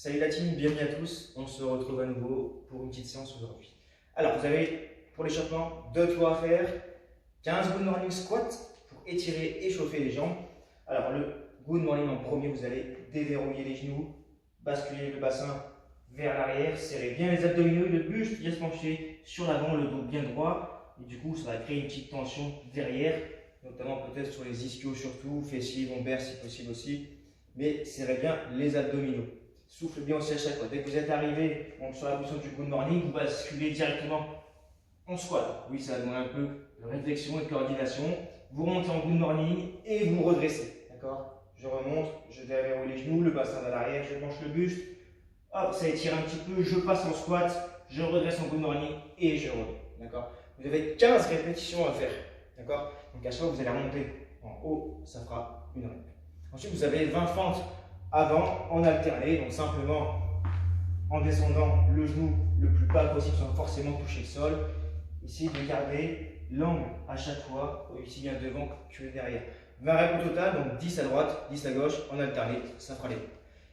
Salut la team, bienvenue à tous. On se retrouve à nouveau pour une petite séance aujourd'hui. Alors, vous avez pour l'échauffement 2 tours à faire. 15 good morning squat pour étirer et chauffer les jambes. Alors, le good morning en premier, vous allez déverrouiller les genoux, basculer le bassin vers l'arrière, serrer bien les abdominaux, le buste bien se pencher sur l'avant, le dos bien droit. Et du coup, ça va créer une petite tension derrière, notamment peut-être sur les ischios surtout, fessiers, lombaires si possible aussi. Mais serrez bien les abdominaux. Souffle bien aussi à chaque fois. Dès que vous êtes arrivé sur la position du good morning, vous basculez directement en squat. Oui, ça demande un peu de réflexion et de coordination. Vous remontez en good morning et vous redressez. D'accord? Je remonte, je déverrouille les genoux, le bassin vers l'arrière, je penche le buste. Hop, ça étire un petit peu, je passe en squat, je redresse en good morning et je reviens. D'accord? Vous avez 15 répétitions à faire. D'accord? Donc à chaque fois, vous allez remonter en haut, ça fera une rep. Ensuite, vous avez 20 fentes avant en alterné, donc simplement en descendant le genou le plus bas possible sans forcément toucher le sol. Ici, de garder l'angle à chaque fois, aussi bien devant que derrière. 20 reps au total, donc 10 à droite, 10 à gauche, en alterné, ça fera les deux.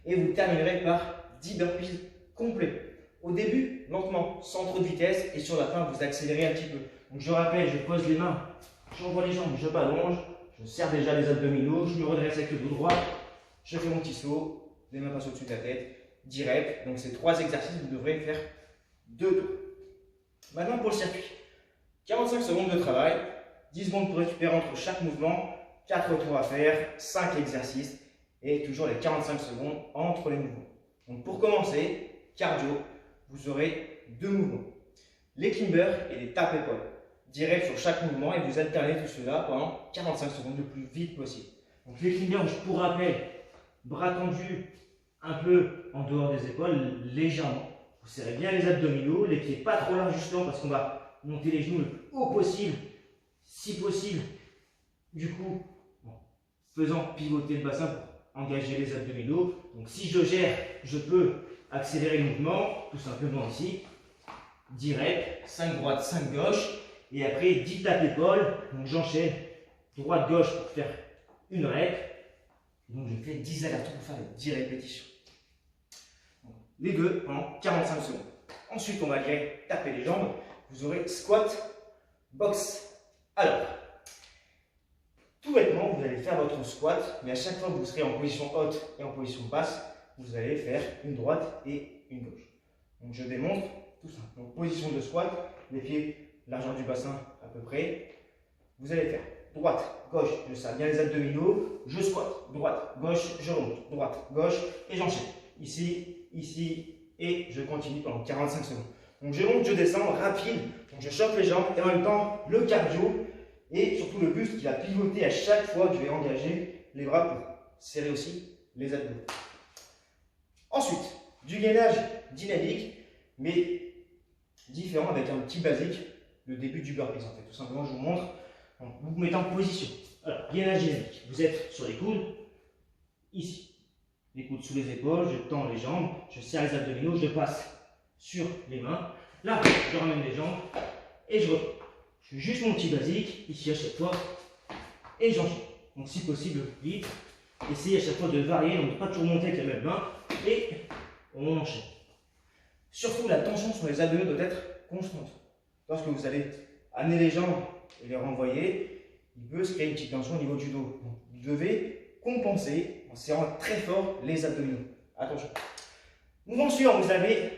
Et vous terminerez par 10 burpees complets. Au début, lentement, sans trop de vitesse, et sur la fin, vous accélérez un petit peu. Donc je rappelle, je pose les mains, j'envoie les jambes, je m'allonge, je serre déjà les abdominaux, je me redresse avec le dos droit, je fais mon petit saut, les mains passent au-dessus de la tête, direct. Donc ces 3 exercices, vous devrez faire 2 tours. Maintenant pour le circuit. 45 secondes de travail, 10 secondes pour récupérer entre chaque mouvement, 4 tours à faire, 5 exercices et toujours les 45 secondes entre les mouvements. Donc pour commencer, cardio, vous aurez 2 mouvements. Les climbers et les tapes-épaules. Direct sur chaque mouvement et vous alternez tout cela pendant 45 secondes le plus vite possible. Donc les climbers, pour rappel, bras tendus un peu en dehors des épaules, légèrement. Vous serrez bien les abdominaux, les pieds pas trop larges justement parce qu'on va monter les genoux le plus haut possible, si possible. Du coup, faisant pivoter le bassin pour engager les abdominaux. Donc si je gère, je peux accélérer le mouvement, tout simplement ici. Direct, 5 droite, 5 gauche. Et après 10 tapes épaules. Donc j'enchaîne droite-gauche pour faire une rep. Donc je fais 10 allers-retours pour faire les 10 répétitions. Donc, les deux pendant 45 secondes. Ensuite, on va direct taper les jambes. Vous aurez squat, box. Alors, tout bêtement, vous allez faire votre squat, mais à chaque fois que vous serez en position haute et en position basse, vous allez faire une droite et une gauche. Donc je démontre tout ça. Donc position de squat, les pieds largeur du bassin à peu près. Vous allez faire droite, gauche, je serre bien les abdominaux, je squatte, droite, gauche, je remonte, droite, gauche, et j'enchaîne. Ici, ici, et je continue pendant 45 secondes. Donc je monte, je descends, rapide, donc je chauffe les jambes, et en même temps, le cardio, et surtout le buste qui va pivoter à chaque fois que je vais engager les bras pour serrer aussi les abdos. Ensuite, du gainage dynamique, mais différent avec un petit basique, le début du burpees en fait. Tout simplement, je vous montre. Donc, vous vous mettez en position. Alors, gainage dynamique. Vous êtes sur les coudes, ici. Les coudes sous les épaules, je tends les jambes, je serre les abdominaux, je passe sur les mains. Là, je ramène les jambes et je retourne. Je fais juste mon petit basique, ici à chaque fois, et j'enchaîne. Donc, si possible, vite. Essayez à chaque fois de varier, donc pas toujours monter avec la même main, et on enchaîne. Surtout, la tension sur les abdominaux doit être constante. Lorsque vous allez amener les jambes et les renvoyer, il peut se créer une petite tension au niveau du dos. Donc, vous devez compenser en serrant très fort les abdominaux. Attention. Mouvement suivant, vous avez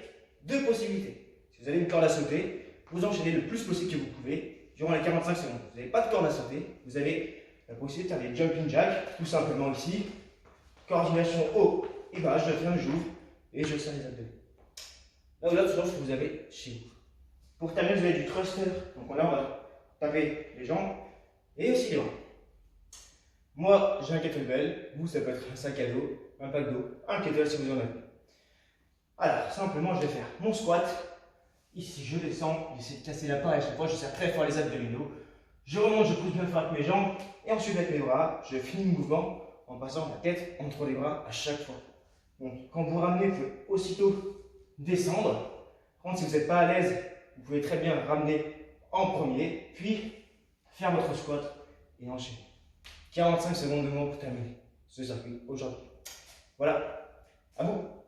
2 possibilités. Si vous avez une corde à sauter, vous enchaînez le plus possible que vous pouvez durant les 45 secondes. Vous n'avez pas de corde à sauter, vous avez la possibilité de faire des jumping jacks, tout simplement ici. Coordination haut et bas, je ferme, j'ouvre et je serre les abdominaux. Là, voilà tout ce que vous avez chez vous. Pour terminer, vous avez du thruster. Donc là, on va taper les jambes et aussi les bras. Moi, j'ai un kettlebell. Vous, ça peut être un sac à dos, un pack d'eau, un kettlebell si vous en avez. Alors, simplement, je vais faire mon squat. Ici, je descends, j'essaie de casser la barre à chaque fois, je serre très fort les abdominaux. Je remonte, je pousse bien fort avec mes jambes. Et ensuite, avec mes bras, je finis le mouvement en passant la tête entre les bras à chaque fois. Donc, quand vous ramenez, vous pouvez aussitôt descendre. Par contre, si vous n'êtes pas à l'aise, vous pouvez très bien ramener en premier, puis faire votre squat et enchaîner. 45 secondes de moins pour terminer ce circuit aujourd'hui. Voilà, à vous.